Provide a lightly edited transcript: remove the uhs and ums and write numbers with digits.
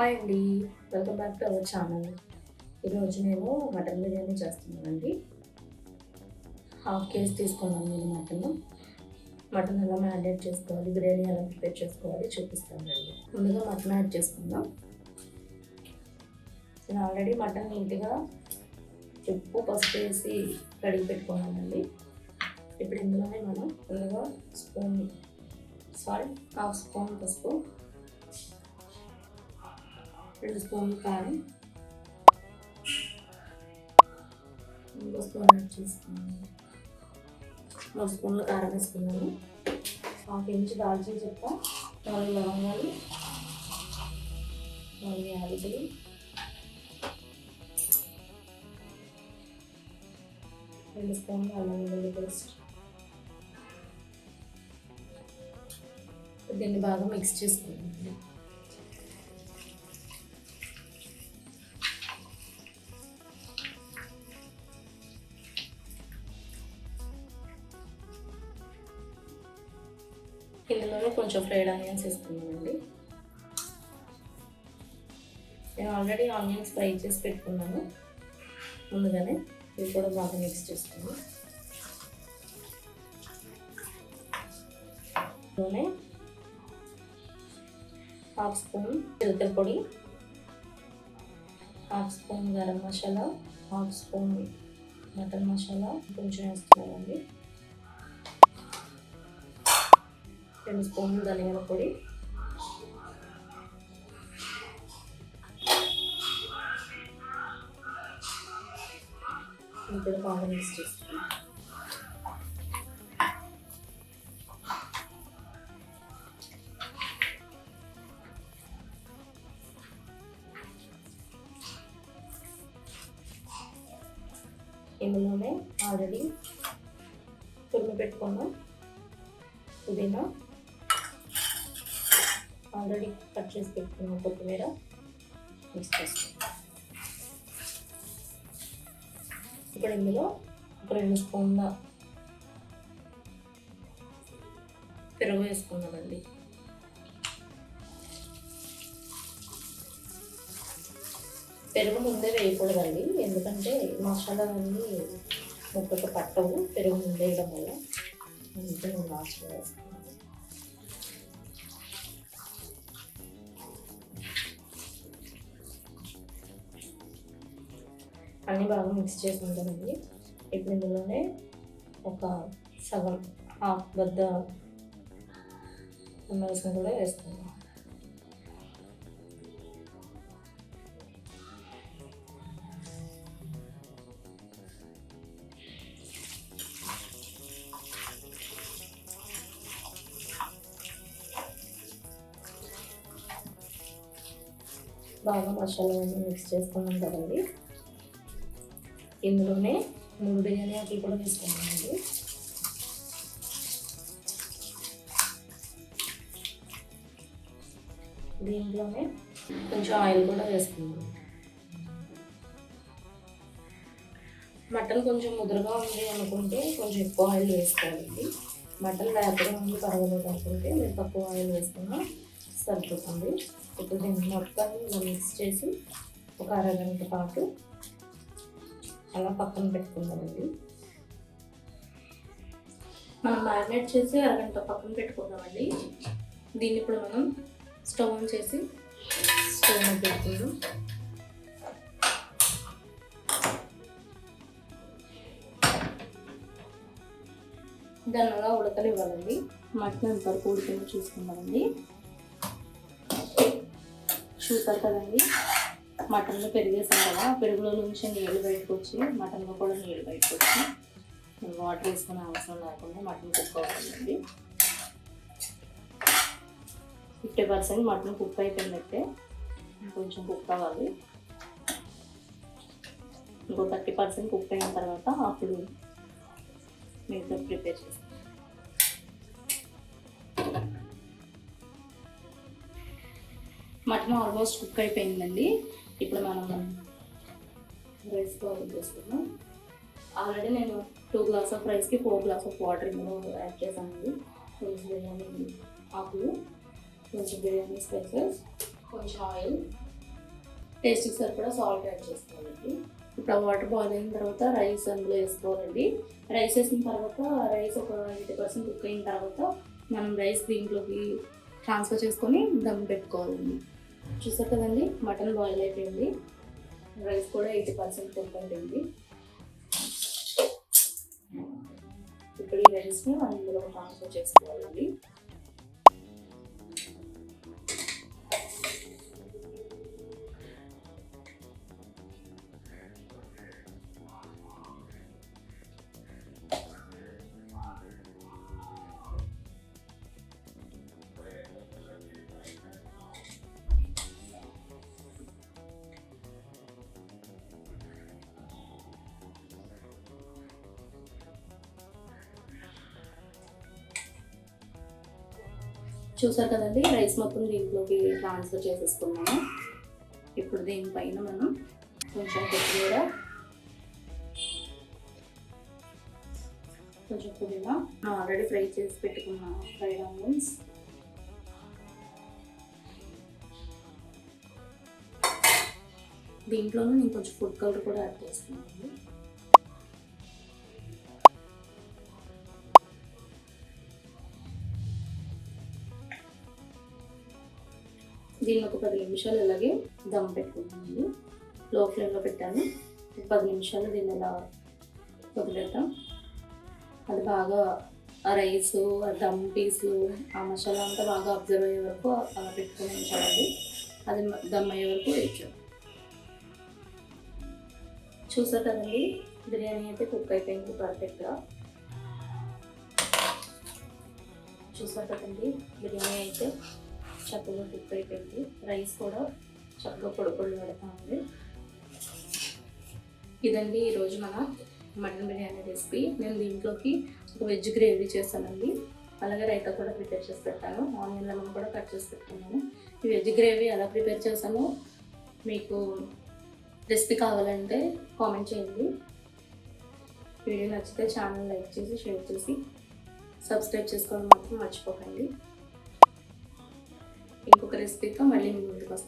Hi అండి. Welcome back to our channel. ఈరోజు నేను మటన్ బిర్యానీ చేస్తున్నానండి. హాఫ్ కేజీ తీసుకున్నాను నేను మటన్ ఎలా మ్యారినేట్ చేసుకోవాలి, బిర్యానీ ఎలా ప్రిపేర్ చేసుకోవాలి చూపిస్తానండి. ముందుగా మటన్ యాడ్ చేసుకుందాం. నేను ఆల్రెడీ మటన్ నీట్గా ఉప్పు పసుపు వేసి కడిగి పెట్టుకున్నానండి. ఇప్పుడు ఇందులోనే మనం ముందుగా స్పూన్ సాల్ట్, హాఫ్ స్పూన్ పసుపు, 2 స్పూన్లు కారం, 1 స్పూన్ యాడ్ చేసుకున్నాను. 3 స్పూన్లు కారం వేసుకున్నాను. 1/2 ఇంచు దాల్చిన చెక్క, 4 లవంగాలు, 4 యాలకులు, 2 స్పూన్లు అల్లం వెల్లుల్లి పేస్ట్. దీన్ని బాగా మిక్స్ చేసుకున్నాను. ఇందులోనే కొంచెం ఫ్రైడ్ ఆనియన్స్ వేసుకున్నానండి. నేను ఆల్రెడీ ఆనియన్స్ ఫ్రై చేసి పెట్టుకున్నాను ముందుగానే. ఇవి కూడా బాగా మిక్స్ చేసుకున్నాను. ఇందులోనే 1/2 స్పూన్ జీలకర్ర పొడి, 1/2 spoon garam masala, 1/2 spoon mutton masala కొంచెం వేస్తున్నానండి. 2 స్పూన్లు ధనియాల పొడి, ఇప్పుడు బాగా మిక్స్ చేస్తాను. ఇందులోనే ఆల్రెడీ తురిమి పెట్టుకున్నాం పుదీనా, ఆల్రెడీ కట్ చేసి పెట్టుకున్నాం కొత్తిమీర మిక్స్ చేస్తాం. ఇప్పుడు ఇందులో ఒక 2 స్పూన్ల పెరుగు వేసుకున్నామండి. పెరుగు ముందే వేయకూడదండి, ఎందుకంటే మసాలా అన్నీ ముక్కకు పట్టవు పెరుగు ముందే వేయడం వల్ల. అందుకే నేను లాస్ట్లో వేస్తాను. అన్నీ బాగా మిక్స్ చేసుకుంటానండి. ఇప్పుడు ఇందులోనే ఒక సగం హాఫ్ బద్ద నిమ్మరసం కూడా వేస్తున్నాను. బాగా మసాలాన్ని మిక్స్ చేసుకున్నాం కదండి. ఇందులోనే 3 బిర్యానీ ఆకులు కూడా వేసుకున్నామండి. దీంట్లోనే కొంచెం ఆయిల్ కూడా వేసుకున్నాం. మటన్ కొంచెం ముదురుగా ఉంది అనుకుంటే కొంచెం ఎక్కువ ఆయిల్ వేసుకోవాలండి. మటన్ లేతగా ఉంది పర్వాలేదు అనుకుంటే మీరు తక్కువ ఆయిల్ వేసుకున్నా సరిపోతుంది. ఇప్పుడు దీన్ని మొత్తాన్ని ఇలా మిక్స్ చేసి ఒక అరగంట పాటు అలా పక్కన పెట్టుకుందామండి. మనం మ్యారినేట్ చేసి అరగంట పక్కన పెట్టుకుందామండి. దీన్ని ఇప్పుడు మనం స్టవ్ ఆన్ చేసి స్టవ్ మీద పెట్టుకుందాం. దాన్ని అలా ఉడకనివ్వాలండి. మటన్ ఎంతవరకు ఉడికిందో చూసుకుందామండి. చూసారు కదండి, మటన్లో పెరిగేసాం కదా, పెరుగులో నుంచి నీళ్ళు బయటకు వచ్చి మటన్లో కూడా నీళ్ళు బయటకు వచ్చి వాటర్ వేసుకునే అవసరం లేకుండా మటన్ కుక్ అవుతుందండి. 50% మటన్ కుక్ అయిపోయిందంటే కొంచెం కుక్ అవ్వాలి. ఇంకో 30% కుక్ అయిన తర్వాత అప్పుడు మిగతా ప్రిపేర్ చేస్తాం. మటన్ ఆల్మోస్ట్ కుక్ అయిపోయిందండి. ఇప్పుడు మనం రైస్ బాయిల్ చేసుకున్నాం. ఆల్రెడీ నేను 2 గ్లాస్ ఆఫ్ రైస్కి 4 గ్లాస్ ఆఫ్ వాటర్ ఇందులో యాడ్ చేశానండి. కొంచెం బిర్యానీ ఆకులు, కొంచెం బిర్యానీ స్పైసెస్, కొంచెం ఆయిల్, టేస్ట్కి సరిపడా సాల్ట్ యాడ్ చేసుకోవాలండి. ఇప్పుడు ఆ వాటర్ బాయిల్ అయిన తర్వాత రైస్ అందులో వేసుకోవాలండి. రైస్ వేసిన తర్వాత రైస్ ఒక 80% కుక్ అయిన తర్వాత మనం రైస్ దీంట్లోకి ట్రాన్స్ఫర్ చేసుకొని దమ్ పెట్టుకోవాలండి. చూసారు కదండి, మటన్ బాయిల్ అయిపోయింది, రైస్ కూడా 80% కుక్ అయిపోయింది. ఇప్పుడు ఈ రైస్ని మనం ఇందులో ట్రాన్స్ఫర్ చేసుకోవాలండి. చూసారు కదండి, రైస్ మొత్తం దీంట్లోకి ట్రాన్స్ఫర్ చేసేసుకున్నాము. ఇప్పుడు దీనిపైన మనం కొంచెం కొత్తిమీర, కొంచెం పుదీనా, ఆల్రెడీ ఫ్రై చేసి పెట్టుకున్న ఫ్రైడ్ ఆనియన్స్, దీంట్లోనూ నేను కొంచెం ఫుడ్ కలర్ కూడా యాడ్ చేస్తున్నాను. దీన్ని ఒక 10 నిమిషాలు ఇలాగే దమ్ పెట్టుకుంటానండి. లో ఫ్లేమ్లో పెట్టాను. 10 నిమిషాలు దీన్ని ఇలా వదిలేద్దాం. అది బాగా ఆ రైస్, ఆ దమ్ పీసులు, ఆ మసాలా అంతా బాగా అబ్జర్వ్ అయ్యే వరకు అలా పెట్టుకుని ఉంచాలండి. అది దమ్ అయ్యే వరకు వేయించాం. చూసారు కదండి, బిర్యానీ అయితే కుక్ అయిపోయింది పర్ఫెక్ట్గా. చూసారు కదండి, బిర్యానీ అయితే చక్కగా కుక్ అయిపోయింది. రైస్ కూడా చక్కగా పొడి పెడతా ఉంది. ఇదండి ఈరోజు మన మటన్ బిర్యానీ రెసిపీ. నేను దీంట్లోకి ఒక వెజ్ గ్రేవీ చేస్తానండి, అలాగే రైతా కూడా ప్రిపేర్ చేసి పెట్టాను. ఆనియన్ లెమన్ కూడా కట్ చేసి పెట్టుకున్నాను. ఈ వెజ్ గ్రేవీ ఎలా ప్రిపేర్ చేశానో మీకు రెసిపీ కావాలంటే కామెంట్ చేయండి. వీడియో నచ్చితే ఛానల్ లైక్ చేసి, షేర్ చేసి, సబ్స్క్రైబ్ చేసుకోవడం మాత్రం మర్చిపోకండి. ఇంకొక రెసిపీతో మళ్ళీ మీ ముందుకు వస్తాను.